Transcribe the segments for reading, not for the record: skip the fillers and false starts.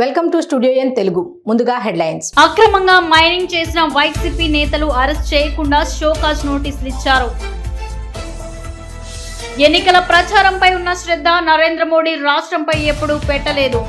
Welcome to studio N Telugu. ముందుగా headlines. అక్రమంగా mining చేసిన వైసీపీ నేతలు అరెస్ట్ చేయకుండా షోకాజ్ నోటీసులు ఇచ్చారు. ఎన్నికల ప్రచారంపై ఉన్న శ్రద్ధ నరేంద్ర మోడీ రాష్ట్రంపై ఎప్పుడూ పెట్టలేదు.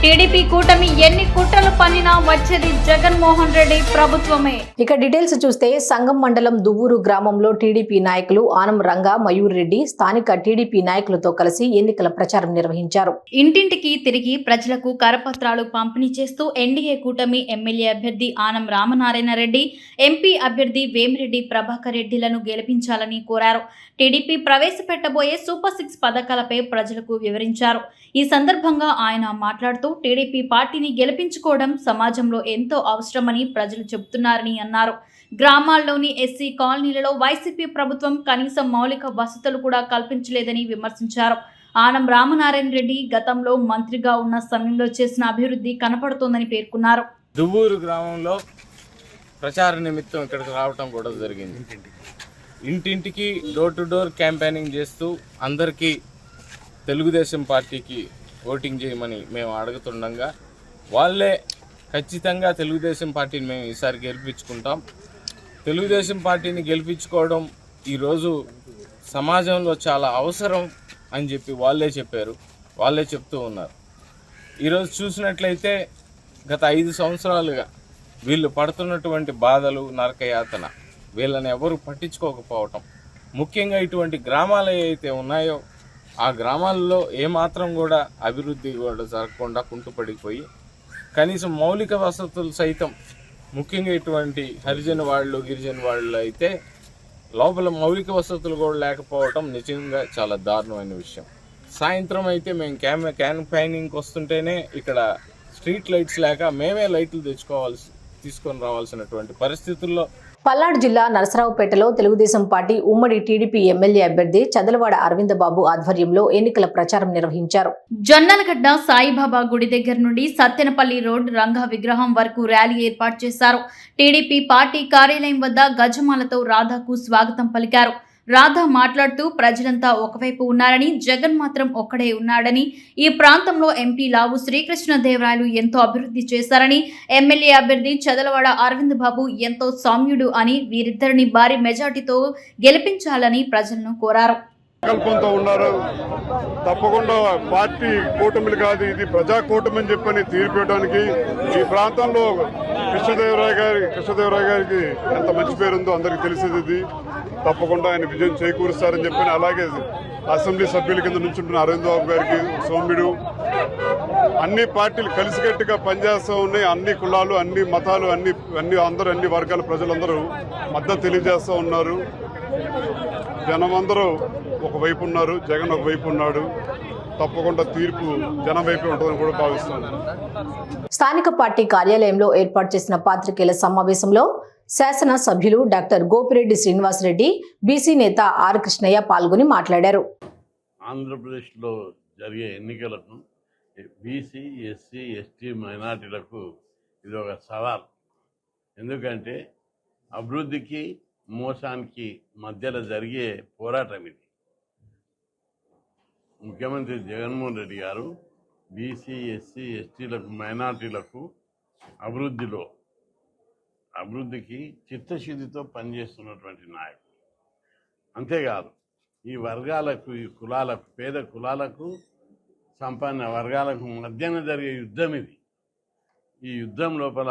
టీడీపీ కూటమి ఎన్ని కుట్రలు పన్నినా వచ్చేది జగన్మోహన్ రెడ్డి ప్రభుత్వమే. ఇక డీటెయిల్స్ చూస్తే సంగం మండలం దువ్వూరు గ్రామంలో టీడీపీ నాయకులు ఆనం రంగా, మయూర్ రెడ్డి స్థానిక టీడీపీ నాయకులతో కలిసి ఎన్నికల ప్రచారం నిర్వహించారు. ఇంటింటికి తిరిగి ప్రజలకు కరపత్రాలు పంపిణీ చేస్తూ ఎన్డీఏ కూటమి ఎమ్మెల్యే అభ్యర్థి ఆనం రామనారాయణ రెడ్డి, ఎంపీ అభ్యర్థి వేమిరెడ్డి ప్రభాకర్ రెడ్డిలను గెలిపించాలని కోరారు. టీడీపీ ప్రవేశపెట్టబోయే సూపర్ 6 పథకాలపై ప్రజలకు వివరించారు. ఈ సందర్భంగా ఆయన మాట్లాడుతూ టీడీపీ పార్టీని గెలిపించుకోవడం సమాజంలో ఎంతో అవసరమని ప్రజలు చెబుతున్నారని అన్నారు. గ్రామాల్లోని ఎస్సీ కాలనీలలో వైసీపీ ప్రభుత్వం కనీసం మౌలిక వసతులు కూడా కల్పించలేదని విమర్శించారు. ఆనం రామనారాయణ రెడ్డి గతంలో మంత్రిగా ఉన్న సమయంలో చేసిన అభివృద్ధి కనపడుతోందని పేర్కొన్నారు. దువ్వూరు గ్రామంలో ప్రచార నిమిత్తం ఇక్కడికి రావటం కూడా జరిగింది. ఇంటింటికి డోర్ టు డోర్ క్యాంపెయినింగ్ చేస్తూ అందరికీ తెలుగుదేశం పార్టీకి ఓటింగ్ చేయమని మేము అడుగుతుండగా వాళ్ళే ఖచ్చితంగా తెలుగుదేశం పార్టీని మేము ఈసారి గెలిపించుకుంటాం, తెలుగుదేశం పార్టీని గెలిపించుకోవడం ఈరోజు సమాజంలో చాలా అవసరం అని చెప్పి వాళ్ళే చెప్పారు, వాళ్ళే చెప్తూ ఉన్నారు. ఈరోజు చూసినట్లయితే గత 5 సంవత్సరాలుగా వీళ్ళు పడుతున్నటువంటి బాధలు, నరకయాతన వీళ్ళని ఎవరు పట్టించుకోకపోవటం, ముఖ్యంగా ఇటువంటి గ్రామాలు ఏవైతే ఉన్నాయో ఆ గ్రామాల్లో ఏమాత్రం కూడా అభివృద్ధి కూడా జరగకుండా కుంటుపడిపోయి కనీసం మౌలిక వసతులు సైతం, ముఖ్యంగా ఇటువంటి హరిజన వాళ్ళు, గిరిజన వాళ్ళు అయితే లోపల మౌలిక వసతులు కూడా లేకపోవటం నిజంగా చాలా దారుణమైన విషయం. సాయంత్రం అయితే మేము క్యాంపెయినింగ్కి వస్తుంటేనే ఇక్కడ స్ట్రీట్ లైట్స్ లేక మేమే లైట్లు తీసుకొని రావాల్సినటువంటి పరిస్థితుల్లో పల్నాడు జిల్లా నరసరావుపేటలో తెలుగుదేశం పార్టీ ఉమ్మడి టీడీపీ ఎమ్మెల్యే అభ్యర్థి చదలవాడ అరవిందబాబు ఆధ్వర్యంలో ఎన్నికల ప్రచారం నిర్వహించారు. జొన్నలగడ్డ సాయిబాబా గుడి దగ్గర నుండి సత్తెనపల్లి రోడ్ రంగా విగ్రహం వరకు ర్యాలీ ఏర్పాటు చేశారు. టీడీపీ పార్టీ కార్యాలయం వద్ద గజమాలతో రాధాకు స్వాగతం పలికారు. రాధా మాట్లాడుతూ ప్రజలంతా ఒకవైపు ఉన్నారని, జగన్ మాత్రం ఒక్కడే ఉన్నాడని, ఈ ప్రాంతంలో ఎంపీ లావు శ్రీకృష్ణదేవరాయలు ఎంతో అభివృద్ధి చేశారని, ఎమ్మెల్యే అభ్యర్థి చదలవాడ అరవింద్ బాబు ఎంతో సౌమ్యుడు అని, వీరిద్దరిని భారీ మెజార్టీతో గెలిపించాలని ప్రజలను కోరారు. సంకల్పంతో ఉన్నారు. తప్పకుండా పార్టీ కూటమిలు కాదు, ఇది ప్రజా కూటమి అని చెప్పని తీర్పివ్వడానికి ఈ ప్రాంతంలో కృష్ణదేవరాయ గారికి ఎంత మంచి పేరుందో అందరికి తెలిసేది. ఇది తప్పకుండా ఆయన విజయం చేకూరుస్తారని చెప్పని, అలాగే అసెంబ్లీ సభ్యుల కింద నుంచుంటున్న అరవింద్ బాబు గారికి సౌమ్యుడు, అన్ని పార్టీలు కలిసికట్టుగా పనిచేస్తూ ఉన్నాయి. అన్ని కులాలు, అన్ని మతాలు, అన్ని వర్గాల ప్రజలందరూ మద్దతు తెలియజేస్తూ ఉన్నారు. జనమందరూ ఒకవైపు ఉన్నారు, జగన్ ఒకవైపు ఉన్నాడు. తప్పకుండా తీర్పు జనం వైపే ఉంటుందని కూడా భావిస్తున్నాను. స్థానిక పార్టీ కార్యాలయంలో ఏర్పాటు చేసిన పాత్రికేయుల సమావేశంలో శాసన సభ్యులు డాక్టర్ గోపిరెడ్డి శ్రీనివాసరెడ్డి, బీసీ నేత ఆర్ కృష్ణయ్య పాల్గొని మాట్లాడారు. ఆంధ్రప్రదేశ్లో జరిగే ఎన్నికలకు బీసీ, ఎస్సీ, ఎస్టీ మైనార్టీలకు ఇది ఒక సవాల్. ఎందుకంటే అభివృద్ధికి మోసానికి మధ్యలో జరిగే పోరాటం ఇది. ముఖ్యమంత్రి జగన్మోహన్ రెడ్డి గారు బీసీ, ఎస్సీ, ఎస్టీలకు, మైనార్టీలకు అభివృద్ధికి చిత్తశుద్ధితో పనిచేస్తున్నటువంటి నాయకుడు. అంతేకాదు ఈ వర్గాలకు, ఈ కులాలకు, పేద కులాలకు, సంపన్న వర్గాలకు మధ్యన జరిగే యుద్ధం ఇది. ఈ యుద్ధం లోపల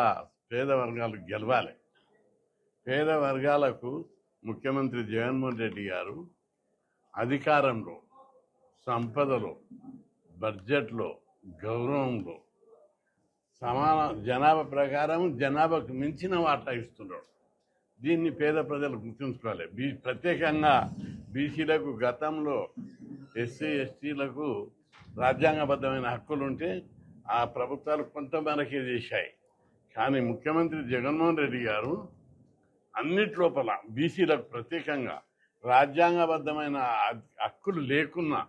పేద వర్గాలు గెలవాలి. పేద వర్గాలకు ముఖ్యమంత్రి జగన్మోహన్ రెడ్డి గారు అధికారంలో, సంపదలో, బడ్జెట్లో, గౌరవంలో సమాన జనాభా ప్రకారం జనాభాకు మించిన వాటా ఇస్తున్నాడు. దీన్ని పేద ప్రజలు గుర్తుంచుకోవాలి. ప్రత్యేకంగా బీసీలకు గతంలో, ఎస్సీ ఎస్టీలకు రాజ్యాంగబద్ధమైన హక్కులుంటే ఆ ప్రభుత్వాలు కొంతమేరకే చేశాయి. కానీ ముఖ్యమంత్రి జగన్మోహన్ రెడ్డి గారు అన్నిట్లోపల బీసీలకు ప్రత్యేకంగా రాజ్యాంగబద్ధమైన హక్కులు లేకున్నా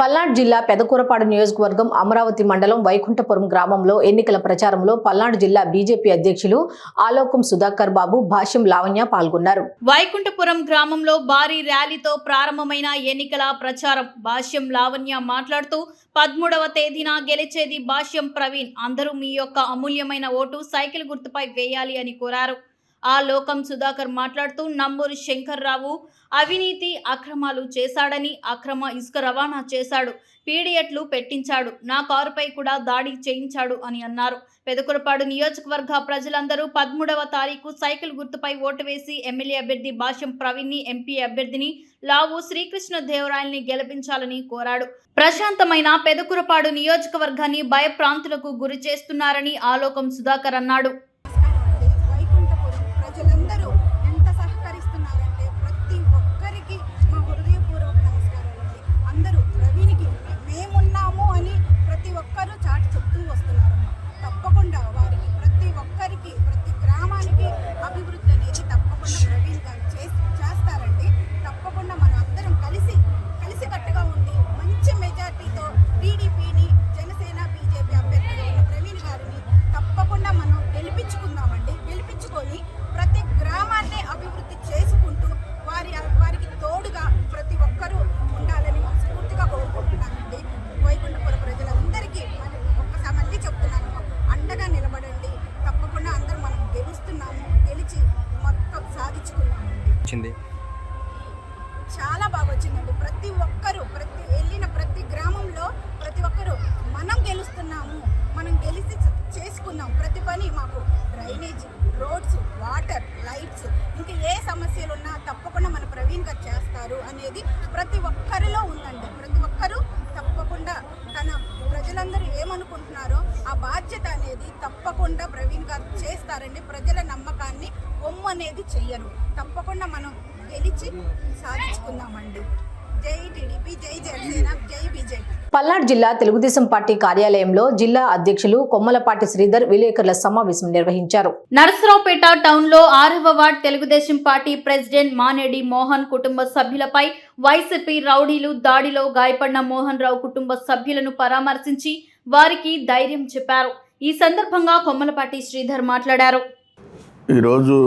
పల్నాడు జిల్లా పెదకూరపాడు నియోజకవర్గం అమరావతి మండలం వైకుంఠపురం గ్రామంలో ఎన్నికల ప్రచారంలో పల్నాడు జిల్లా బీజేపీ అధ్యక్షులు ఆలోకం సుధాకర్ బాబు, భాష్యం లావణ్య పాల్గొన్నారు. వైకుంఠపురం గ్రామంలో భారీ ర్యాలీతో ప్రారంభమైన ఎన్నికల ప్రచారం. భాష్యం లావణ్య మాట్లాడుతూ 13వ తేదీన గెలిచేది భాష్యం ప్రవీణ్, అందరూ మీ యొక్క అమూల్యమైన ఓటు సైకిల్ గుర్తుపై వేయాలి అని కోరారు. ఆ లోకం సుధాకర్ మాట్లాడుతూ నంబూరు శంకర్రావు అవినీతి అక్రమాలు చేశాడని, అక్రమ ఇసుక రవాణా చేశాడు, పీడియట్లు పెట్టించాడు, నా కారుపై కూడా దాడి చేయించాడు అని అన్నారు. పెదకూరపాడు నియోజకవర్గ ప్రజలందరూ 13వ తారీఖు సైకిల్ గుర్తుపై ఓటు వేసి ఎమ్మెల్యే అభ్యర్థి భాష్యం ప్రవీణ్ ని, ఎంపీ అభ్యర్థిని లావు శ్రీకృష్ణదేవరాయల్ని గెలిపించాలని కోరాడు. ప్రశాంతమైన పెదకూరపాడు నియోజకవర్గాన్ని భయప్రాంతులకు గురి చేస్తున్నారని ఆలోకం సుధాకర్ అన్నాడు. ప్రజలందరూ ఎంత సహకరిస్తున్నారంటే ప్రతి ఒక్కరికి మా హృదయపూర్వక నమస్కారాలండి. అందరూ ప్రవీణ్కి మేమున్నాము అని ప్రతి ఒక్కరూ చాటి చెప్తూ వస్తున్నారమ్మా. తప్పకుండా వారికి ప్రతి ఒక్కరికి, ప్రతి గ్రామానికి అభివృద్ధి అనేది తప్పకుండా ప్రవీణ్ గారు చేస్తారండి. తప్పకుండా మనం అందరం కలిసికట్టుగా ఉండి మంచి మెజార్టీతో టీడీపీని, జనసేన, బీజేపీ అభ్యర్థిగా ఉన్న ప్రవీణ్ గారిని తప్పకుండా మనం గెలిపించుకుందామండి. గెలిపించుకొని ప్రతి గ్రామాన్ని అభివృద్ధి చేసుకుంటూ వారికి తోడుగా ప్రతి ఒక్కరూ ఉండాలని మనస్ఫూర్తిగా కోరుకుంటున్నానండి. వైకుంఠపుర ప్రజలందరికీ ఒక్కసారి మళ్ళీ చెప్తున్నాను, అండగా నిలబడండి. తప్పకుండా అందరూ మనం గెలుస్తున్నాము, గెలిచి మొత్తం సాధించుకున్నామండి. చాలా బాగా వచ్చిందండి. ప్రతి ఒక్కరూ వెళ్ళిన ప్రతి గ్రామంలో ప్రతి ఒక్కరూ మనం గెలుస్తున్నాము, మనం గెలిచి చేసుకుందాం. ప్రతి పని మాకు డ్రైనేజ్, రోడ్స్, వాటర్, లైట్స్, ఇంకా ఏ సమస్యలు ఉన్నా తప్పకుండా మన ప్రవీణ్ గారు చేస్తారు అనేది ప్రతి ఒక్కరిలో ఉందండి. ప్రతి ఒక్కరూ తప్పకుండా తన ప్రజలందరూ ఏమనుకుంటున్నారో ఆ బాధ్యత అనేది తప్పకుండా ప్రవీణ్ గారు చేస్తారండి. ప్రజల నమ్మకాన్ని ఒమ్ము అనేది చెయ్యరు. తప్పకుండా మనం గెలిచి సాధించుకుందామండి. జై టీడీపీ, జై జనసేన, జై బీజేపీ. పల్నాడు జిల్లా తెలుగుదేశం పార్టీ కార్యాలయంలో జిల్లా అధ్యక్షులు కొమ్మలపాటి శ్రీధర్ విలేకరుల సమావేశం నిర్వహించారు. నరసరావుపేట టౌన్ లో 6వ ward Telugu Desam party president మానేడి Mohan కుటుంబ సభ్యులపై వైసీపీ రౌడీలు దాడిలో గాయపడిన మోహన్ రావు కుటుంబ సభ్యులను పరామర్శించి వారికి ధైర్యం చెప్పారు. ఈ సందర్భంగా కొమ్మలపాటి శ్రీధర్ మాట్లాడారు. ఈరోజు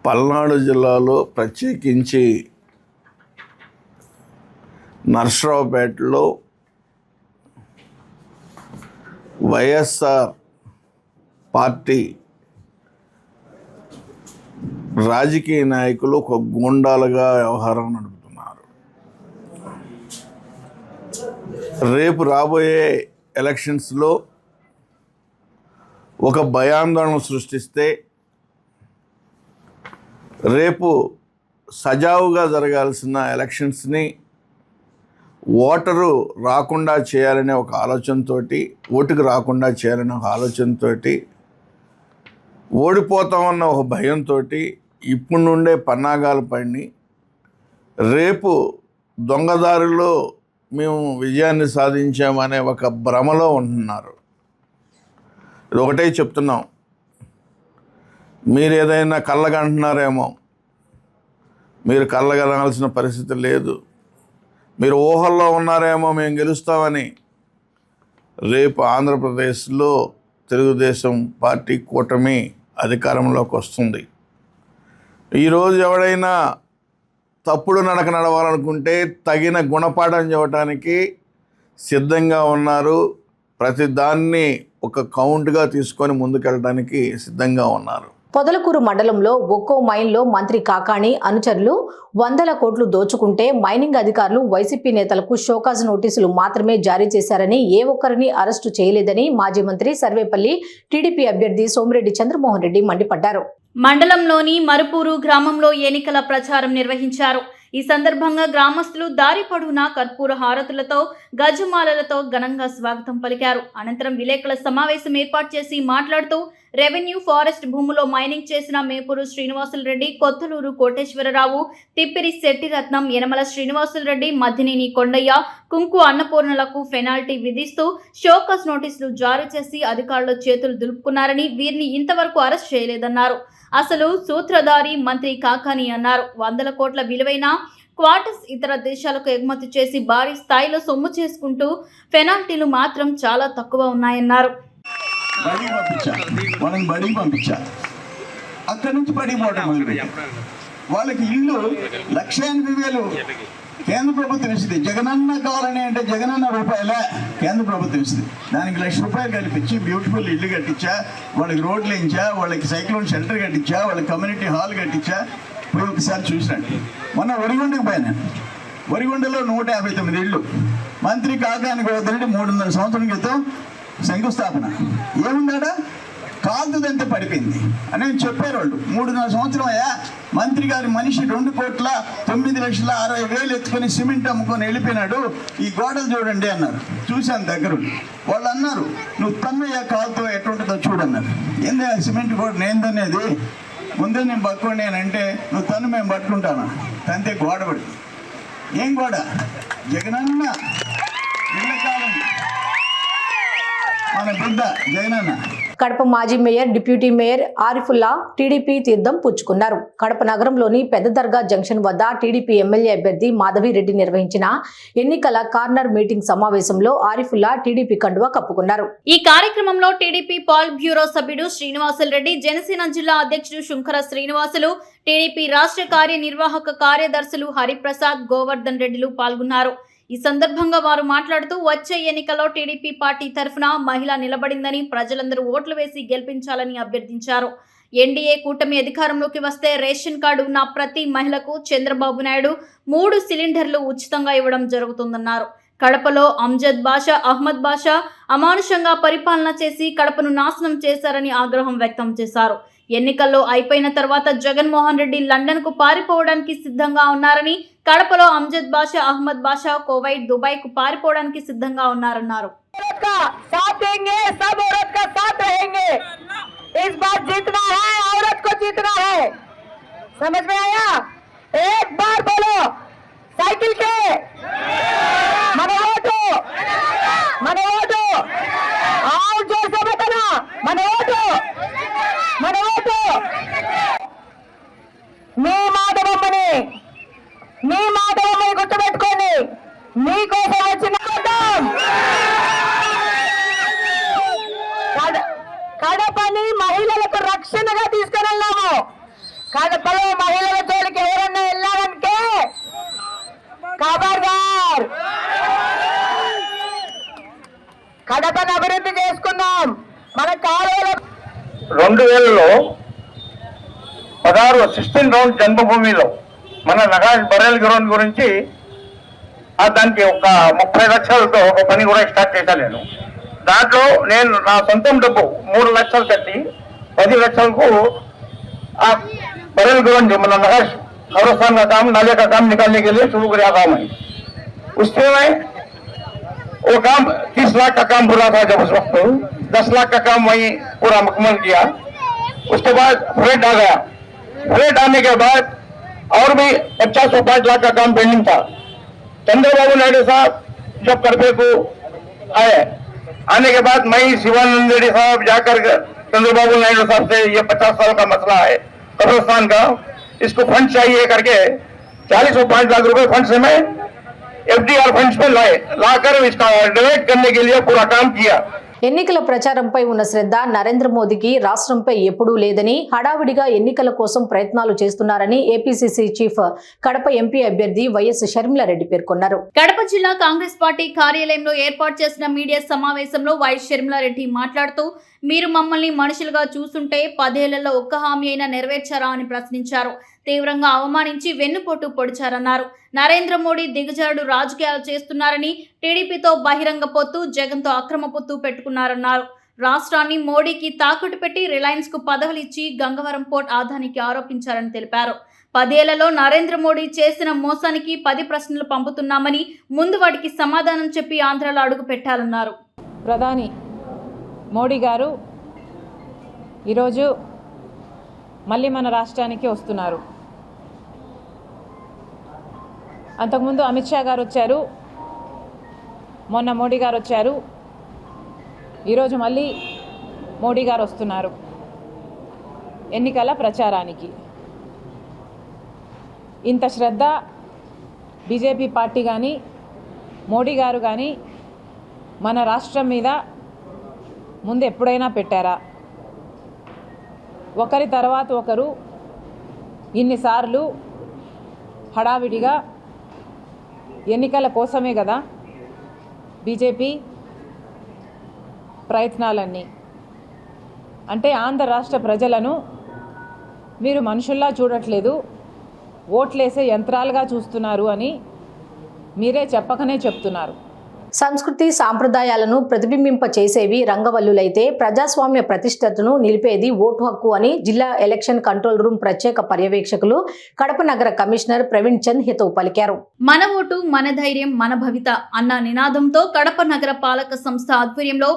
పల్నాడు జిల్లాలో ప్రత్యేకించి నర్సరావుపేటలో వైఎస్ఆర్ పార్టీ రాజకీయ నాయకులు ఒక గూండాలుగా వ్యవహారం నడుపుతున్నారు. రేపు రాబోయే ఎలక్షన్స్లో ఒక భయాందోళన సృష్టిస్తే రేపు సజావుగా జరగాల్సిన ఎలక్షన్స్ని ఓటరు రాకుండా చేయాలనే ఒక ఆలోచనతో, ఓటుకు రాకుండా చేయాలనే ఒక ఆలోచనతో, ఓడిపోతామన్న ఒక భయంతో ఇప్పుడు నుండే పన్నాగాలు పడి రేపు దొంగదారిలో మేము విజయాన్ని సాధించామనే ఒక భ్రమలో ఉంటున్నారు. ఇది ఒకటే చెప్తున్నాం, మీరు ఏదైనా కళ్ళగంటున్నారేమో, మీరు కళ్ళగనాల్సిన పరిస్థితి లేదు. మీరు ఊహల్లో ఉన్నారేమో మేము గెలుస్తామని. రేపు ఆంధ్రప్రదేశ్లో తెలుగుదేశం పార్టీ కూటమి అధికారంలోకి వస్తుంది. ఈరోజు ఎవడైనా తప్పుడు నడక నడవాలనుకుంటే తగిన గుణపాఠం చెప్పడానికి సిద్ధంగా ఉన్నారు. ప్రతి దాన్ని ఒక కౌంట్గా తీసుకొని ముందుకెళ్ళడానికి సిద్ధంగా ఉన్నారు. పొదలకూరు మండలంలో ఒక్కో మైన్లో మంత్రి కాకాణి అనుచరులు 100 కోట్లు దోచుకుంటే మైనింగ్ అధికారులు వైసీపీ నేతలకు షోకాజ్ నోటీసులు మాత్రమే జారీ చేశారని, ఏ ఒక్కరిని అరెస్టు చేయలేదని మాజీ మంత్రి సర్వేపల్లి టీడీపీ అభ్యర్థి సోమిరెడ్డి చంద్రమోహన్ రెడ్డి మండిపడ్డారు. మండలంలోని మరుపూరు గ్రామంలో ఎన్నికల ప్రచారం నిర్వహించారు. ఈ సందర్భంగా గ్రామస్తులు దారి పొడవునా కర్పూర హారతులతో, గజమాలలతో ఘనంగా స్వాగతం పలికారు. అనంతరం విలేకరుల సమావేశం ఏర్పాటు చేసి మాట్లాడుతూ రెవెన్యూ, ఫారెస్ట్ భూములో మైనింగ్ చేసిన మేపూరు శ్రీనివాసులరెడ్డి, కొత్తలూరు కోటేశ్వరరావు, తిప్పిరి శెట్టిరత్నం, యనమల శ్రీనివాసులరెడ్డి, మద్దినేని కొండయ్య, కుంకు అన్నపూర్ణలకు పెనాల్టీ విధిస్తూ షోకాస్ నోటీసులు జారీ చేసి అధికారుల చేతులు దులుపుకున్నారని, వీరిని ఇంతవరకు అరెస్ట్ చేయలేదన్నారు. అసలు సూత్రధారి మంత్రి కాకాని అన్నారు. 100 కోట్ల విలువైన క్వార్టర్స్ ఇతర దేశాలకు ఎగుమతి చేసి భారీ స్థాయిలో సొమ్ము చేసుకుంటూ పెనాల్టీలు మాత్రం చాలా తక్కువ ఉన్నాయన్నారు. బడికి పంపించా అక్కడి నుంచి బడికి పోవడం మొదలుపెట్టారు. వాళ్ళకి ఇల్లు 1,80,000 కేంద్ర ప్రభుత్వం ఇస్తుంది. జగనన్న కావాలని అంటే జగనన్న రూపాయలే కేంద్ర ప్రభుత్వం ఇస్తుంది. దానికి ₹1,00,000 కల్పించి బ్యూటిఫుల్ ఇల్లు కట్టించా, వాళ్ళకి రోడ్లు వేయించా, వాళ్ళకి సైక్లోన్ షెల్టర్ కట్టించా, వాళ్ళకి కమ్యూనిటీ హాల్ కట్టించా. పోయి ఒకసారి చూసినట్టు మొన్న వరిగొండకి పోయినా. వరిగొండలో 159 ఇళ్ళు. మంత్రి కాకాని గోవర్ధన్ 300 సంవత్సరం క్రితం శంకుస్థాపన. ఏముందాడా కాలుతుందంటే పడిపోయింది అని చెప్పారు వాళ్ళు. 3.5 సంవత్సరం అయ్యా మంత్రి గారి మనిషి 2,09,60,000 ఎత్తుకొని సిమెంట్ అమ్ముకొని వెళ్ళిపోయినాడు. ఈ గోడలు చూడండి అన్నారు. చూశాను దగ్గర. వాళ్ళు అన్నారు, నువ్వు తన్నయ్యా కాలుతో ఎటుంటుందో చూడన్నారు. ఏంది సిమెంట్ గోడ నేందనేది, ముందే నేను పట్టుకోండి అని అంటే నువ్వు తను మేము పట్టుకుంటాను. తంతే గోడ పడింది. ఏం గోడ? జగనన్న ఇళ్ళ కాలం మన బిడ్డ జగనన్న. కడప మాజీ mayor, deputy mayor Arifulla TDP తీర్థం పుచ్చుకున్నారు. కడప నగరంలోని పెద్ద దర్గా జంక్షన్ వద్ద టీడీపీ ఎమ్మెల్యే అభ్యర్థి మాధవిరెడ్డి నిర్వహించిన ఎన్నికల కార్నర్ మీటింగ్ సమావేశంలో ఆరిఫుల్లా టీడీపీ కండువా కప్పుకున్నారు. ఈ కార్యక్రమంలో టీడీపీ పాల్ బ్యూరో సభ్యుడు శ్రీనివాసులు రెడ్డి, జనసేన జిల్లా అధ్యక్షుడు శుంకర శ్రీనివాసులు, టీడీపీ రాష్ట్ర కార్యనిర్వాహక కార్యదర్శులు హరిప్రసాద్, గోవర్ధన్ రెడ్డిలు పాల్గొన్నారు. ఈ సందర్భంగా వారు మాట్లాడుతూ వచ్చే ఎన్నికల్లో టీడీపీ పార్టీ తరఫున మహిళ నిలబడిందని, ప్రజలందరూ ఓట్లు వేసి గెలిపించాలని అభ్యర్థించారు. ఎన్డీఏ కూటమి అధికారంలోకి వస్తే రేషన్ కార్డు ఉన్న ప్రతి మహిళకు చంద్రబాబు నాయుడు 3 సిలిండర్లు ఉచితంగా ఇవ్వడం జరుగుతుందన్నారు. కడపలో అంజద్ బాషా, అహ్మద్ బాషా అమానుషంగా పరిపాలన చేసి కడపను నాశనం చేశారని ఆగ్రహం వ్యక్తం చేశారు. ఎన్నికల్లో అయిపోయిన తర్వాత జగన్మోహన్ రెడ్డి లండన్ కు పారిపోవడానికి సిద్ధంగా ఉన్నారని, కడపలో అంజద్ బాషా, అహ్మద్ బాషా కువైట్, దుబాయ్ కు పారిపోవడానికి సిద్ధంగా ఉన్నారన్నారు. నీ మాట గుర్తుపెట్టుకోండి. నీకోసం వచ్చిన కడపని మహిళలకు రక్షణగా తీసుకువెళ్ళాము. కడపలో మహిళల జోలికి ఎవరన్నా వెళ్ళారంటే ఖబర్దార్. కడపను అభివృద్ధి చేసుకున్నాం. మన కాలువలో 2000లో 16 రౌండ్ జన్మభూమిలో మన నగాష్ బరేల్ గ్రౌండ్ గురించి దానికి ఒక 30 లక్షలతో ఒక పని కూడా స్టార్ట్ చేశాను నేను. దాంట్లో నేను నా సొంతం డబ్బు 3 లక్షలు కట్టి 10 లక్షలకు ఆ बरेल ग्राउंड मतलब नगाश कब्रस्तान का काम, नाले का काम निकालने के लिए शुरू किया काम है। उसमें वो काम 30 लाख का काम पूरा था। जब उस वक्त 10 लाख का काम वहीं पूरा मुकम्मल किया। उसके बाद फ्लेट आ गया। फ्लेट आने के बाद और भी 50-5 लाख का काम पेंडिंग था। चंद्रबाबू नायडू साहब जब करपे को आए, आने के बाद मैं शिवानंद रेड्डी साहब जाकर चंद्रबाबू नायडू साहब से ये 50 साल का मसला है कब्रिस्तान का, इसको फंड चाहिए करके 40-5 लाख रुपए फंड से मैं FDR फंड्स में लाकर इसका डिवाइड करने के लिए पूरा काम किया। ఎన్నికల ప్రచారంపై ఉన్న శ్రద్ధ నరేంద్ర మోదీకి రాష్ట్రంపై ఎప్పుడూ లేదని, హడావిడిగా ఎన్నికల కోసం ప్రయత్నాలు చేస్తున్నారని ఏపీసీసీ చీఫ్ కడప ఎంపీ అభ్యర్థి వైఎస్ షర్మిలారెడ్డి పేర్కొన్నారు. కడప జిల్లా కాంగ్రెస్ పార్టీ కార్యాలయంలో ఏర్పాటు చేసిన మీడియా సమావేశంలో వైఎస్ షర్మిలారెడ్డి మాట్లాడుతూ, మీరు మమ్మల్ని మనుషులుగా చూస్తుంటే 10 ఏళ్లలో ఒక్క హామీ అయినా నెరవేర్చారా అని ప్రశ్నించారు. తీవ్రంగా అవమానించి వెన్నుపోటు పొడిచారన్నారు. నరేంద్ర మోడీ దిగజారుడు రాజకీయాలు చేస్తున్నారని, టీడీపీతో బహిరంగ పొత్తు, జగన్తో అక్రమ పొత్తు పెట్టుకున్నారన్నారు. రాష్ట్రాన్ని మోడీకి తాకట్టు పెట్టి రిలయన్స్ కు పదవులు ఇచ్చి గంగవరం పోర్ట్ ఆదానికి ఆరోపించారని తెలిపారు. 10 ఏళ్లలో నరేంద్ర మోడీ చేసిన మోసానికి 10 ప్రశ్నలు పంపుతున్నామని, ముందు వాటికి సమాధానం చెప్పి ఆంధ్రలో అడుగు పెట్టాలన్నారు. ప్రధాని మోడీ గారు ఈరోజు మళ్ళీ మన రాష్ట్రానికి వస్తున్నారు. అంతకుముందు అమిత్ షా గారు వచ్చారు, మొన్న మోడీ గారు వచ్చారు, ఈరోజు మళ్ళీ మోడీ గారు వస్తున్నారు ఎన్నికల ప్రచారానికి. ఇంత శ్రద్ధ, బీజేపీ పార్టీ కానీ మోడీ గారు కానీ మన రాష్ట్రం మీద ముందు ఎప్పుడైనా పెట్టారా? ఒకరి తర్వాత ఒకరు ఇన్నిసార్లు హడావిడిగా ఎన్నికల కోసమే కదా బీజేపీ ప్రయత్నాలన్నీ. అంటే ఆంధ్ర రాష్ట్ర ప్రజలను మీరు మనుషుల్లా చూడట్లేదు, ఓట్లేసే యంత్రాలుగా చూస్తున్నారు అని మీరే చెప్పకనే చెప్తున్నారు. సంస్కృతి సాంప్రదాయాలను ప్రతిబింబింప చేసేవి రంగవల్లులైతే ప్రజాస్వామ్య ప్రతిష్టతను నిలిపేది ఓటు హక్కు అని జిల్లా ఎలక్షన్ కంట్రోల్ రూమ్ ప్రత్యేక పర్యవేక్షకులు కడప నగర కమిషనర్ ప్రవీణ్ చంద్ హితవు పలికారు. మన ఓటు మన ధైర్యం మన భవిత అన్న నినాదంతో కడప నగర పాలక సంస్థ ఆధ్వర్యంలో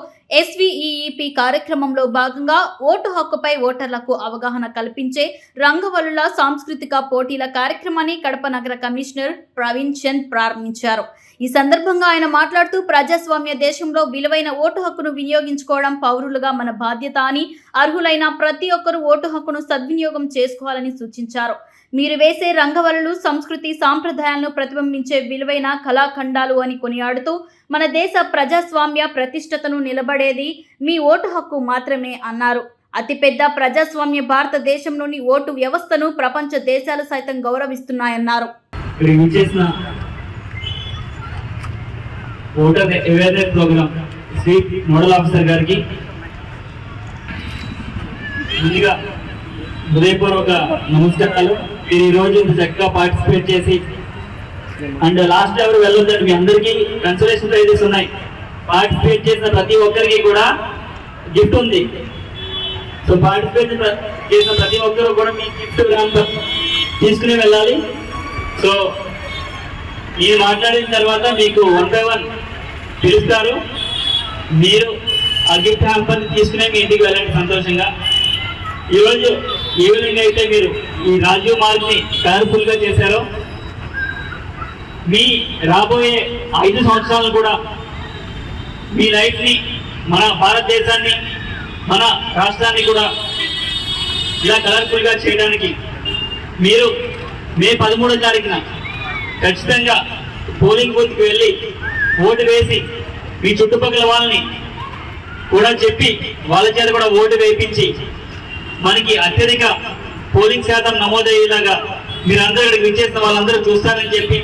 SVEEP కార్యక్రమంలో భాగంగా ఓటు హక్కుపై ఓటర్లకు అవగాహన కల్పించే రంగవల్లుల సాంస్కృతిక పోటీల కార్యక్రమాన్ని కడప నగర కమిషనర్ ప్రవీణ్ చంద్ ప్రారంభించారు. ఈ సందర్భంగా ఆయన మాట్లాడుతూ ప్రజాస్వామ్య దేశంలో విలువైన ఓటు హక్కును వినియోగించుకోవడం పౌరులుగా మన బాధ్యత అని, అర్హులైన ప్రతి ఒక్కరూ ఓటు హక్కును సద్వినియోగం చేసుకోవాలని సూచించారు. మీరు వేసే రంగవల్లులు సంస్కృతి సాంప్రదాయాలను ప్రతిబింబించే విలువైన కళాఖండాలు అని కొనియాడుతూ మన దేశ ప్రజాస్వామ్య ప్రతిష్టతను నిలబడేది మీ ఓటు హక్కు మాత్రమే అన్నారు. అతిపెద్ద ప్రజాస్వామ్య భారతదేశంలోని ఓటు వ్యవస్థను ప్రపంచ దేశాలు సైతం గౌరవిస్తున్నాయన్నారు. ఓటర్ అవేర్నెస్ ప్రోగ్రామ్ స్వీప్ నోడల్ ఆఫీసర్ గారికి ముందుగా హృదయపూర్వక నమస్కారాలు. మీరు ఈరోజు చక్కగా పార్టిసిపేట్ చేసి అండ్ లాస్ట్ ఎవరు వెళ్ళొద్దండి, మీ అందరికీ కన్సలేషన్ ప్రైజెస్ ఉన్నాయి. పార్టిసిపేట్ చేసిన ప్రతి ఒక్కరికి కూడా గిఫ్ట్ ఉంది. సో పార్టిసిపేట్ చేసిన ప్రతి ఒక్కరు కూడా మీ గిఫ్ట్ తీసుకుని వెళ్ళాలి. సో మీరు మాట్లాడిన తర్వాత మీకు 1 by 1 పిలుస్తారు. మీరు ఆ గిఫ్ట్ హ్యాంపర్ని తీసుకునే మీ ఇంటికి వెళ్ళండి సంతోషంగా. ఈరోజు ఈవినింగ్ అయితే మీరు ఈ రాజీవ్ మార్గ్ని కలర్ఫుల్గా చేశారో, మీ రాబోయే 5 సంవత్సరాలు కూడా మీ లైఫ్ని, మన భారతదేశాన్ని, మన రాష్ట్రాన్ని కూడా ఇలా కలర్ఫుల్గా చేయడానికి మీరు మే 13వ తారీఖున ఖచ్చితంగా పోలింగ్ బూత్కి వెళ్ళి ఓటు వేసి మీ చుట్టుపక్కల వాళ్ళని కూడా చెప్పి వాళ్ళ చేత కూడా ఓటు వేయించి మనకి అత్యధిక పోలింగ్ శాతం నమోదయ్యేలాగా మీరందరూ ఇక్కడికి విచ్చేసిన వాళ్ళందరూ చూస్తారని చెప్పి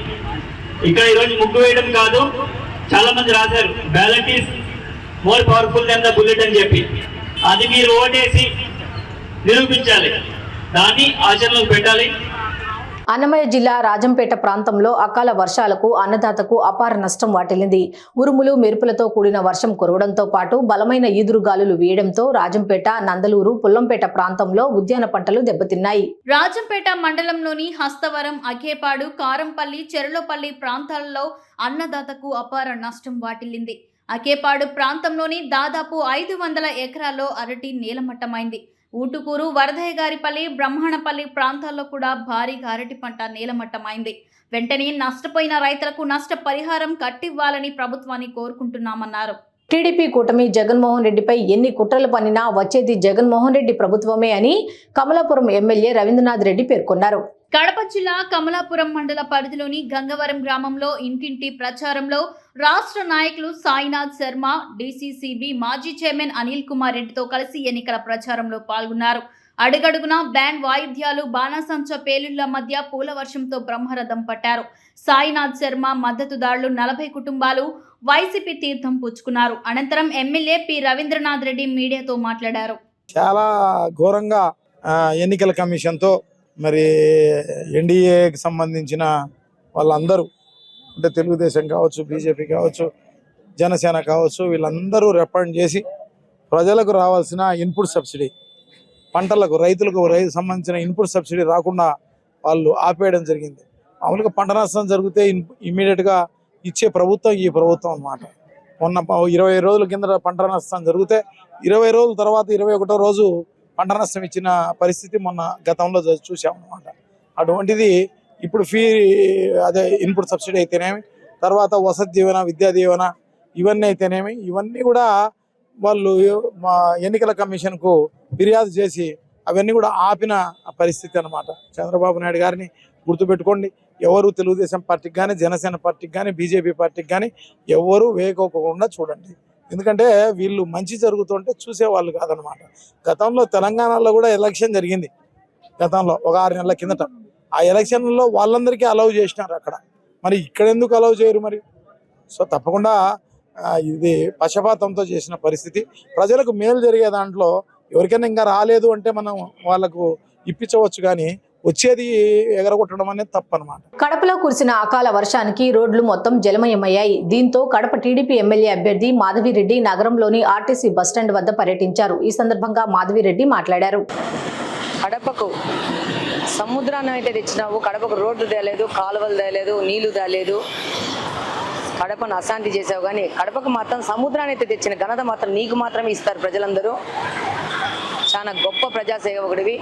ఇక్కడ ఈరోజు ముగ్గు వేయడం కాదు, చాలా మంది రాశారు ballot is more powerful than the bullet అని చెప్పి. అది మీరు ఓటేసి నిరూపించాలి, దాన్ని ఆచరణలో పెట్టాలి. అన్నమయ్య జిల్లా రాజంపేట ప్రాంతంలో అకాల వర్షాలకు అన్నదాతకు అపార నష్టం వాటిల్లింది. ఉరుములు మెరుపులతో కూడిన వర్షం కురవడంతో పాటు బలమైన ఈదురుగాలులు వీయడంతో రాజంపేట, నందలూరు, పుల్లంపేట ప్రాంతంలో ఉద్యాన పంటలు దెబ్బతిన్నాయి. రాజంపేట మండలంలోని హస్తవరం, అకేపాడు, కారంపల్లి, చెరులోపల్లి ప్రాంతాలలో అన్నదాతకు అపార నష్టం వాటిల్లింది. అకేపాడు ప్రాంతంలోని దాదాపు 500 ఎకరాల్లో అరటి నేలమట్టమైంది. ఊటుకూరు, వరదయ్యగారిపల్లి, బ్రహ్మణపల్లి ప్రాంతాల్లో కూడా భారీగా అరటి పంట నేలమట్టమైంది. వెంటనే నష్టపోయిన రైతులకు నష్టపరిహారం కట్టివ్వాలని ప్రభుత్వాన్ని కోరుకుంటున్నామన్నారు. టీడీపీ కూటమి జగన్మోహన్ రెడ్డిపై ఎన్ని కుట్రలు పన్నినా వచ్చేది జగన్మోహన్ రెడ్డి ప్రభుత్వమే అని కమలాపురం ఎమ్మెల్యే రవీంద్రనాథ్ రెడ్డి పేర్కొన్నారు. కడప జిల్లా కమలాపురం మండల పరిధిలోని గంగవరం గ్రామంలో ఇంటింటి ప్రచారంలో రాష్ట్ర నాయకులు సాయినాథ్ శర్మ, DCCB మాజీ చైర్మన్ అనిల్ కుమార్ రెడ్డితో కలిసి ఎన్నికల ప్రచారంలో పాల్గొన్నారు. అడుగడుగునా బ్యాండ్ వాయిద్యాలు, బాణాసంచ పేలుళ్ల మధ్య పూల వర్షంతో బ్రహ్మరథం పట్టారు. సాయినాథ్ శర్మ మద్దతుదారులు 40 కుటుంబాలు వైసీపీ తీర్థం పుచ్చుకున్నారు. అనంతరం ఎమ్మెల్యే పి రవీంద్రనాథ్ రెడ్డి మీడియాతో మాట్లాడారు. చాలా ఘోరంగా ఎన్నికల కమిషన్తో మరి ఎన్డీఏకి సంబంధించిన వాళ్ళందరూ, అంటే తెలుగుదేశం కావచ్చు, బీజేపీ కావచ్చు, జనసేన కావచ్చు, వీళ్ళందరూ రిప్రజెంట్ చేసి ప్రజలకు రావాల్సిన ఇన్పుట్ సబ్సిడీ, పంటలకు రైతులకు సంబంధించిన ఇన్పుట్ సబ్సిడీ రాకుండా వాళ్ళు ఆపేయడం జరిగింది. మామూలుగా పంట నష్టం జరిగితే ఇమ్మీడియట్గా ఇచ్చే ప్రభుత్వం ఈ ప్రభుత్వం అన్నమాట. మొన్న 20 రోజుల కింద పంట నష్టం జరిగితే 20 రోజుల తర్వాత 21వ రోజు పంట నష్టం ఇచ్చిన పరిస్థితి మొన్న గతంలో చూసామన్నమాట. అటువంటిది ఇప్పుడు అదే ఇన్పుట్ సబ్సిడీ అయితేనేమి, తర్వాత వసతి దీవెన, విద్యా దీవెన, ఇవన్నీ అయితేనేమి, ఇవన్నీ కూడా వాళ్ళు మా ఎన్నికల కమిషన్కు ఫిర్యాదు చేసి అవన్నీ కూడా ఆపిన పరిస్థితి అన్నమాట. చంద్రబాబు నాయుడు గారిని గుర్తుపెట్టుకోండి, ఎవరు తెలుగుదేశం పార్టీకి కానీ, జనసేన పార్టీకి కానీ, బీజేపీ పార్టీకి కానీ ఎవరు వేయకోకుండా చూడండి. ఎందుకంటే వీళ్ళు మంచి జరుగుతుంటే చూసేవాళ్ళు కాదనమాట. గతంలో తెలంగాణలో కూడా ఎలక్షన్ జరిగింది, గతంలో ఒక 6 నెలల కిందట. ఆ ఎలక్షన్లో వాళ్ళందరికీ అలౌ చేసినారు అక్కడ, మరి ఇక్కడ ఎందుకు అలౌ చేయరు మరి? సో తప్పకుండా ఇది పక్షపాతంతో చేసిన పరిస్థితి. ప్రజలకు మేలు జరిగే దాంట్లో ఎవరికైనా ఇంకా రాలేదు అంటే మనం వాళ్ళకు ఇప్పించవచ్చు, కానీ వచ్చేది ఎగరగొట్టడం అనేది తప్పనమాట. కడపలో కురిసిన అకాల వర్షానికి రోడ్లు మొత్తం జలమయమయ్యాయి. దీంతో కడప టీడీపీ ఎమ్మెల్యే అభ్యర్థి మాధవిరెడ్డి నగరంలోని ఆర్టీసీ బస్టాండ్ వద్ద పర్యటించారు. ఈ సందర్భంగా మాధవిరెడ్డి మాట్లాడారు. కడపకు సముద్రాన్ని అయితే తెచ్చినావు, కడపకు రోడ్లు తేలేదు, కాలువలు తేలేదు, నీళ్లు తేలేదు, కడపను అశాంతి చేసావు. కానీ కడపకు మాత్రం సముద్రాన్ని అయితే తెచ్చిన ఘనత మాత్రం నీకు మాత్రమే ఇస్తారు ప్రజలందరూ. చాలా గొప్ప ప్రజాసేవకుడివి.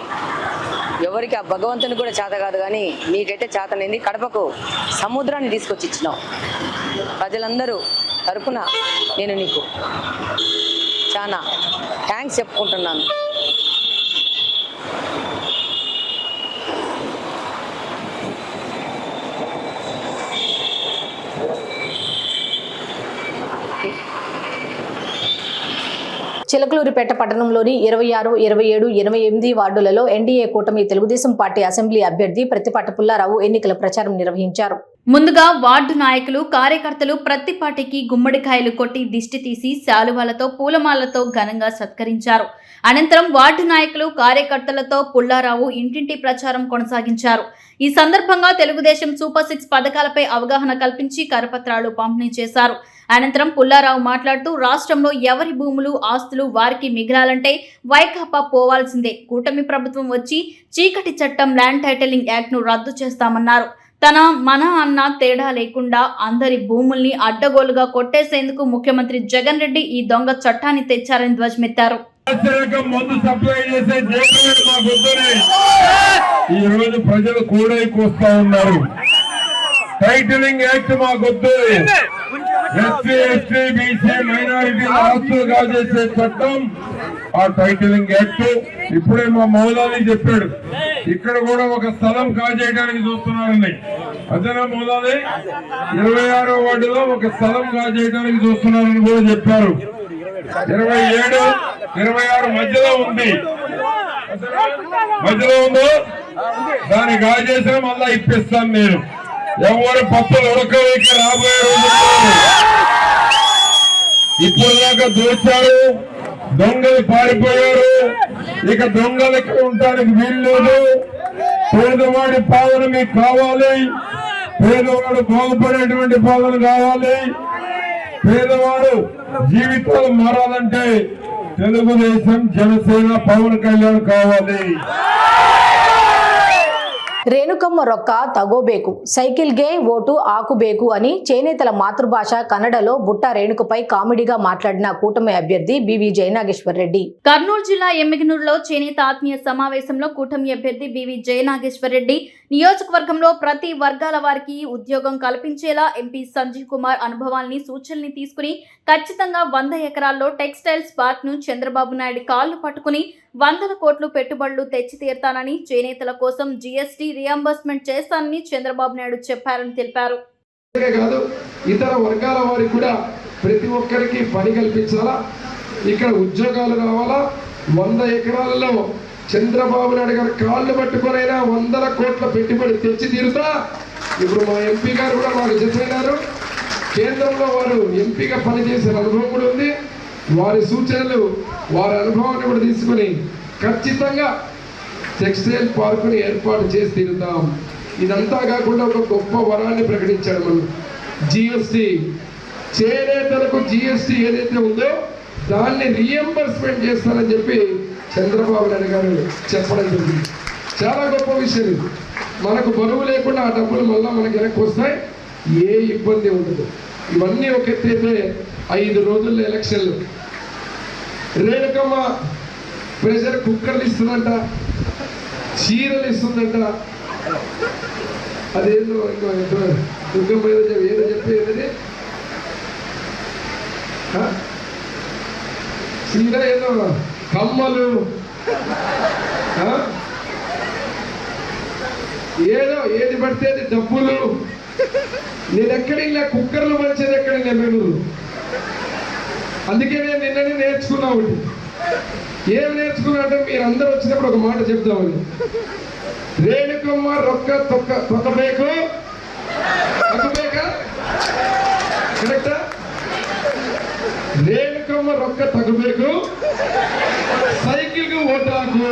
ఎవరికి ఆ భగవంతుని కూడా చేత కాదు, కానీ నీకైతే చేతనైంది. కడపకు సముద్రాన్ని తీసుకొచ్చి ఇచ్చినావు. ప్రజలందరూ తరపున నేను నీకు చాలా థ్యాంక్స్ చెప్పుకుంటున్నాను. చిలకలూరిపేట పట్టణంలోని 26, 27, 28 వార్డులలో ఎన్డీఏ కూటమి తెలుగుదేశం పార్టీ అసెంబ్లీ అభ్యర్థి ప్రత్తిపాటి పుల్లారావు ఎన్నికల ప్రచారం నిర్వహించారు. ముందుగా వార్డు నాయకులు, కార్యకర్తలు ప్రత్తిపాటికి గుమ్మడికాయలు కొట్టి దిష్టి తీసి శాలువాలతో, పూలమాలతో ఘనంగా సత్కరించారు. అనంతరం వార్డు నాయకులు, కార్యకర్తలతో పుల్లారావు ఇంటింటి ప్రచారం కొనసాగించారు. ఈ సందర్భంగా తెలుగుదేశం సూపర్ 6 పథకాలపై అవగాహన కల్పించి కరపత్రాలు పంపిణీ చేశారు. అనంతరం పుల్లారావు మాట్లాడుతూ రాష్ట్రంలో ఎవరి భూములు, ఆస్తులు వారికి మిగలాలంటే వైకాపా పోవాల్సిందే. కూటమి ప్రభుత్వం వచ్చి చీకటి చట్టం ల్యాండ్ టైటిలింగ్ యాక్ట్ను రద్దు చేస్తామన్నారు. తన మన అన్న తేడా లేకుండా అందరి భూముల్ని అడ్డగోలుగా కొట్టేసేందుకు ముఖ్యమంత్రి జగన్ రెడ్డి ఈ దొంగ చట్టాన్ని తెచ్చారని ధ్వజమెత్తారు. ఈ రోజు ప్రజలు కూడైకొస్తా ఉన్నారు. టైటిలింగ్ యాక్ట్ మాకొద్దు, ఎస్సీ, ఎస్టీ, బీసీ, మైనారిటీల ఆస్తులుగా చేసే చట్టం ఆ టైటిలింగ్ యాక్ట్. ఇప్పుడే మా మౌలాలి చెప్పాడు, ఇక్కడ కూడా ఒక స్థలం కాజేయడానికి చూస్తున్నారని. అదేనా మౌలాలి? 26వ వార్డులో ఒక స్థలం కాజేయడానికి చూస్తున్నారని కూడా చెప్పారు. 27, 26 మధ్యలో ఉంది, దాన్ని కాజేసిన మళ్ళా ఇప్పిస్తాను నేను. ఎవరు పప్పులు ఉడకవేకి రాబోయే రోజుల్లో ఇప్పుడు దాకా దోచారు, దొంగలు పారిపోయారు. ఇక దొంగలకి ఉండడానికి వీలు లేదు. పేదవాడి పాలన మీకు కావాలి, పేదవాడు బాగుపడేటువంటి పాలన కావాలి. పేదవాడు జీవితాలు మారాలంటే తెలుగుదేశం, జనసేన, పవన్ కళ్యాణ్ కావాలి. రేణుకమ్మ రొక్క తగోబేకు, సైకిల్ గే ఓటు ఆకుబేకు అని చేనేతల మాతృభాష కన్నడలో బుట్ట రేణుకపై కామెడీగా మాట్లాడిన కూటమి అభ్యర్థి బివి జయనాగేశ్వర్ రెడ్డి. కర్నూలు జిల్లా ఎమ్మిగనూరులో చేనేత ఆత్మీయ సమావేశంలో కూటమి అభ్యర్థి బివి జయనాగేశ్వర్ రెడ్డి నియోజకవర్గంలో ప్రతి వర్గాల వారికి ఉద్యోగం కల్పించేలా ఎంపీ సంజీవ్ కుమార్ అనుభవాల్ని, సూచనల్ని తీసుకుని ఖచ్చితంగా 100 ఎకరాల్లో టెక్స్టైల్స్ పార్క్ ను చంద్రబాబు నాయుడు కాళ్లు పట్టుకుని 100 కోట్లు పెట్టుబడులు తెచ్చి తీరుతానని, చేనేతల కోసం జీఎస్టీ రియంబర్స్మెంట్ చేస్తానని చంద్రబాబు నాయుడు చెప్పారని తెలిపారు. కాదు, ఇతర వర్గాల వారికి కూడా ప్రతి ఒక్కరికి పని కల్పించాలా, ఇక్కడ ఉద్యోగాలు కావాలా. 100 ఎకరాలలో చంద్రబాబు నాయుడు గారు కాళ్ళు పట్టుకునైనా 100 కోట్ల పెట్టుబడి తెచ్చి తీరుతా. ఇప్పుడు మా ఎంపీ గారు కూడా మాకు చెప్పినారు, కేంద్రంలో వారు ఎంపీగా పనిచేసిన అనుభవం కూడా ఉంది. వారి సూచనలు, వారి అనుభవాన్ని కూడా తీసుకుని ఖచ్చితంగా టెక్స్టైల్ పార్కుని ఏర్పాటు చేసి తీరుతాం. ఇదంతా కాకుండా ఒక గొప్ప వరాన్ని ప్రకటించాడు మనం, జిఎస్టీ. చేనేతలకు జిఎస్టీ ఏదైతే ఉందో దాన్ని రియంబర్స్మెంట్ చేస్తానని చెప్పి చంద్రబాబు నాయుడు గారు చెప్పడం జరిగింది. చాలా గొప్ప విషయం. మనకు బరువు లేకుండా ఆ డబ్బులు మళ్ళీ మనకి వెనక్కి వస్తాయి, ఏ ఇబ్బంది ఉండదు. ఇవన్నీ ఒక ఎత్తైతే 5 రోజుల్లో ఎలక్షన్లు. రేణుకమ్మ ప్రెషర్ కుక్కర్లు ఇస్తుందంట, చీరలు ఇస్తుందంట. అదేదో దుర్గమ్మ ఏదో చెప్పేది, చీర ఏదో కమ్మలు ఏది పడితే అది డబ్బులు. నేను ఎక్కడ ఇలా కుక్కర్లు మంచిది ఎక్కడ నేను, అందుకే నేను నిన్ననే నేర్చుకున్నా ఒకటి. ఏం నేర్చుకున్నా అంటే మీరు అందరూ వచ్చినప్పుడు ఒక మాట చెప్తామని, రేణుకమ్మ రొక్క తొక్కబేకు కరెక్టా? రేణుకమ్మ రొక్క తగ్గబేకు, సైకిల్కి ఓటాకు.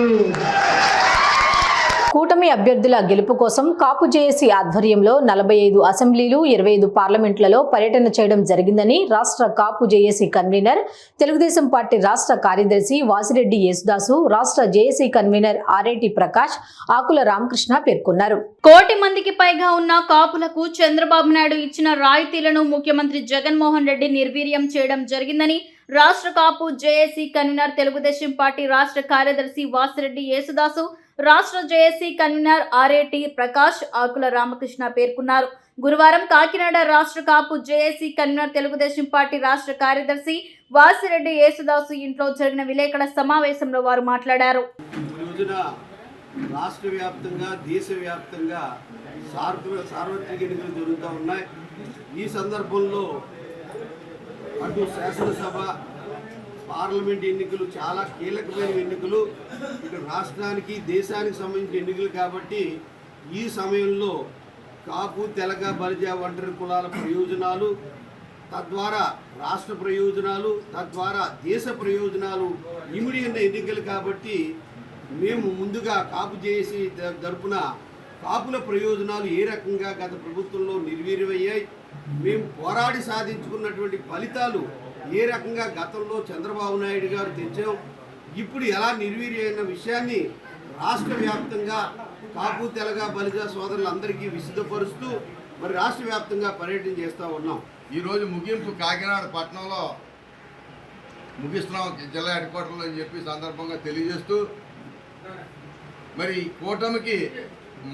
కూటమి అభ్యర్థుల గెలుపు కోసం కాపు జేఏసీ ఆధ్వర్యంలో 45 అసెంబ్లీలు 25 పార్లమెంట్లలో పర్యటన చేయడం జరిగిందని రాష్ట్ర కాపు జేఏసీ కన్వీనర్, తెలుగుదేశం పార్టీ రాష్ట్ర కార్యదర్శి వాసిరెడ్డి యేసుదాసు, రాష్ట్ర జేఏసీ కన్వీనర్ ఆరేటి ప్రకాష్, ఆకుల రామకృష్ణ పేర్కొన్నారు. 1 కోటి మందికి పైగా ఉన్న కాపులకు చంద్రబాబు నాయుడు ఇచ్చిన రాయితీలను ముఖ్యమంత్రి జగన్మోహన్ రెడ్డి నిర్వీర్యం చేయడం జరిగిందని రాష్ట్ర కాపు జేఏసీ కన్వీనర్, తెలుగుదేశం పార్టీ రాష్ట్ర కార్యదర్శి వాసిరెడ్డి యేసుదాసు, రాష్ట్ర జేఏసీ కన్వీనర్ ఆరేటి ప్రకాష్, ఆకుల రామకృష్ణ పేర్కొన్నారు. గురువారం కాకినాడ రాష్ట్ర కాపు జేఏసీ కన్వీనర్, తెలుగుదేశం పార్టీ రాష్ట్ర కార్యదర్శి వాసిరెడ్డి యేసుదాసు ఇంట్లో జరిగిన విలేకరుల సమావేశంలో వారు మాట్లాడారు. రాష్ట్ర వ్యాప్తంగా దేశవ్యాప్తంగా సార్వత్రిక ఎన్నికలు జరుగుతూ ఉన్నాయి. ఈ సందర్భంలో అటు శాసనసభ, పార్లమెంట్ ఎన్నికలు చాలా కీలకమైన ఎన్నికలు, ఇటు రాష్ట్రానికి దేశానికి సంబంధించిన ఎన్నికలు. కాబట్టి ఈ సమయంలో కాపు, తెలగ, బలిజ, ఒంటరి కులాల ప్రయోజనాలు, తద్వారా రాష్ట్ర ప్రయోజనాలు, తద్వారా దేశ ప్రయోజనాలు ఇమిడి ఉన్న ఎన్నికలు. కాబట్టి మేము ముందుగా కాపు చేసి జరుపున కాపుల ప్రయోజనాలు ఏ రకంగా గత ప్రభుత్వంలో నిర్వీర్యమయ్యాయి, మేము పోరాడి సాధించుకున్నటువంటి ఫలితాలు ఏ రకంగా గతంలో చంద్రబాబు నాయుడు గారు తెచ్చాం, ఇప్పుడు ఎలా నిర్వీర్యమైన విషయాన్ని రాష్ట్ర వ్యాప్తంగా కాపు, తెలగ, బలిజ సోదరులందరికీ విశదపరుస్తూ మరి రాష్ట్ర వ్యాప్తంగా పర్యటన చేస్తూ ఉన్నాం. ఈరోజు ముగింపు కాకినాడ పట్టణంలో ముగిస్తున్నాం, జిల్లా హెడ్ క్వార్టర్లో అని చెప్పి సందర్భంగా తెలియజేస్తూ, మరి కూటమికి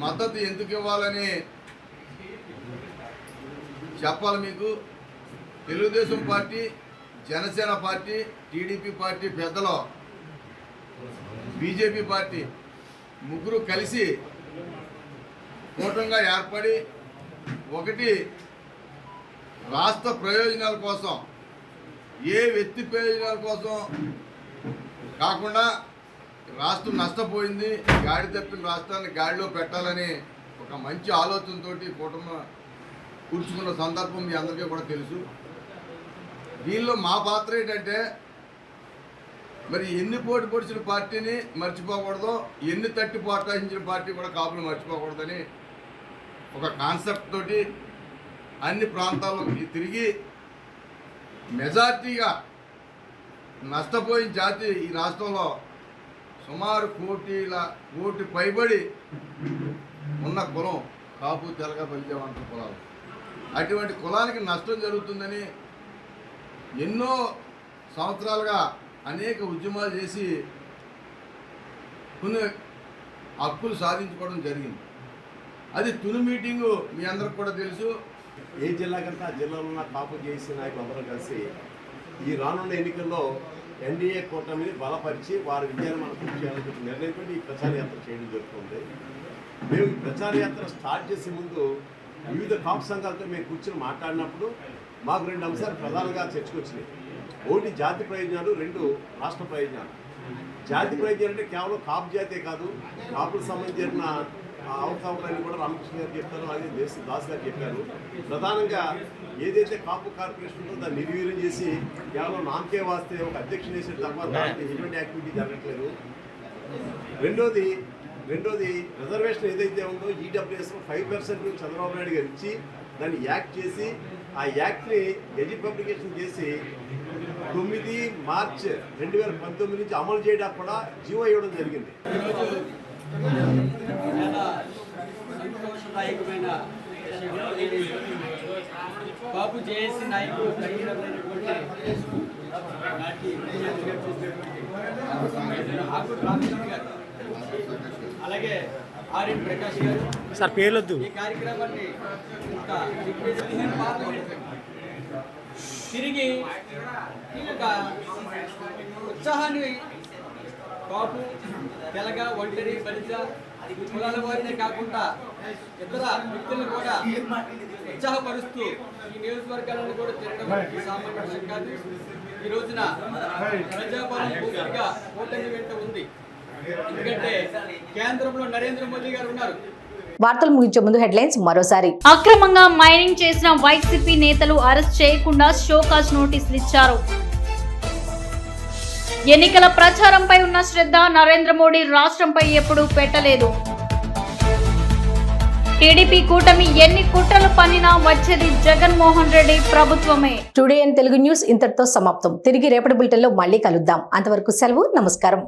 మద్దతు ఎందుకు ఇవ్వాలని చెప్పాలి మీకు. Telugu Desam party, Janasena party, TDP party పెద్దలు, బీజేపీ పార్టీ ముగ్గురు కలిసి కూటమిగా ఏర్పడి ఒకటి రాష్ట్ర ప్రయోజనాల కోసం, ఏ వ్యక్తి ప్రయోజనాల కోసం కాకుండా రాష్ట్రం నష్టపోయింది, గాడి తప్పిన రాష్ట్రాన్ని గాడిలో పెట్టాలని ఒక మంచి ఆలోచనతో కూటమి కూర్చుకున్న సందర్భం మీ అందరికీ కూడా తెలుసు. దీనిలో మా పాత్ర ఏంటంటే, మరి ఎన్ని పోటీ పొడిచిన పార్టీని మర్చిపోకూడదు, ఎన్ని తట్టి పోటాయించిన పార్టీ కూడా కాపులు మర్చిపోకూడదని ఒక కాన్సెప్ట్ తోటి అన్ని ప్రాంతాల్లో తిరిగి మెజార్టీగా నష్టపోయిన జాతి ఈ రాష్ట్రంలో సుమారు కోటి పైబడి ఉన్న కులం కాపు, తెలగ, బలిజ, ఒంటరి కులాలు. అటువంటి కులానికి నష్టం జరుగుతుందని ఎన్నో సంవత్సరాలుగా అనేక ఉద్యమాలు చేసి కొన్ని హక్కులు సాధించుకోవడం జరిగింది. అది తుని మీటింగు మీ అందరికి కూడా తెలుసు. ఏ జిల్లా కంటే ఆ జిల్లాలో ఉన్న కాపు జేఏసీ నాయకులు అందరూ కలిసి ఈ రానున్న ఎన్నికల్లో ఎన్డీఏ కూటమిని బలపరిచి వారి విజయాన్ని మనం పూర్తి చేయాలని చెప్పి నిర్ణయంతో ఈ ప్రచార యాత్ర చేయడం జరుగుతుంది. మేము ఈ ప్రచార యాత్ర స్టార్ట్ చేసే ముందు వివిధ కాపు సంఘాలతో మేము కూర్చొని మాట్లాడినప్పుడు మాకు 2 అంశాలు ప్రధానంగా చర్చకొచ్చినాయి. ఒకటి జాతి ప్రయోజనాలు, 2 రాష్ట్ర ప్రయోజనాలు. జాతి ప్రయోజనాలు అంటే కేవలం కాపు జాతే కాదు, కాపులకు సంబంధించిన అవకాశాలన్నీ కూడా రామకృష్ణ గారు చెప్పారు, అలాగే దాస్ గారు చెప్పారు. ప్రధానంగా ఏదైతే కాపు కార్పొరేషన్ ఉందో దాన్ని నిర్వీర్యం చేసి కేవలం నామకే వాస్తే ఒక అధ్యక్షుడు వేసే తప్ప దానికి ఎటువంటి యాక్టివిటీ జరగట్లేదు. రెండోది రిజర్వేషన్ ఏదైతే ఉందో ఈడబ్ల్యూఎస్లో 5% చంద్రబాబు నాయుడు గారు ఇచ్చి దాన్ని యాక్ట్ చేసి ఆ యాక్ట్ని గెజిట్ పబ్లికేషన్ చేసి 9 మార్చ్ 2019 నుంచి అమలు చేయడానికి కూడా జీవో ఇవ్వడం జరిగింది. సంతోషదాయకమైన కాపు జేఏసీ నాయకులు అలాగే ఆర్ఎన్ ప్రకాష్ గారు సార్ పేర్లొద్దు. ఈ కార్యక్రమాన్ని తిరిగి ఒక ఉత్సాహాన్ని కాపు, తెలగ, ఒంటరి, బలిజ కులాల వారినే కాకుండా ఇతర వ్యక్తులను కూడా ఉత్సాహపరుస్తూ ఈ నియోజకవర్గాలను కూడా తిరగడం సామాన్య విషయం కాదు. ఈ రోజున ప్రజాపాలన పూర్తిగా కూటమి వెంట ఉంది. ఎందుకంటే కేంద్రంలో నరేంద్ర మోదీ గారు ఉన్నారు. వార్తలు ముగించే ముందు హెడ్లైన్స్ మరోసారి. అక్రమంగా మైనింగ్ చేసిన వైసీపీ నేతలు అరెస్ట్ చేయకుండా షోకాజ్ నోటీసులు ఇచ్చారు. ఎన్నికల ప్రచారంపై ఉన్న శ్రద్ధ నరేంద్ర మోడీ రాష్ట్రంపై ఎప్పుడూ పెట్టలేదు. టీడీపీ కూటమి ఎన్ని కుట్రలు పన్నినా వచ్చేది జగన్మోహన్ రెడ్డి ప్రభుత్వమే. టుడే ఇన్ తెలుగు న్యూస్ ఇంతటితో సమాప్తం. తిరిగి రేపటి బులెటిన్లో మళ్ళీ కలుద్దాం. అంతవరకు సెలవు. నమస్కారం.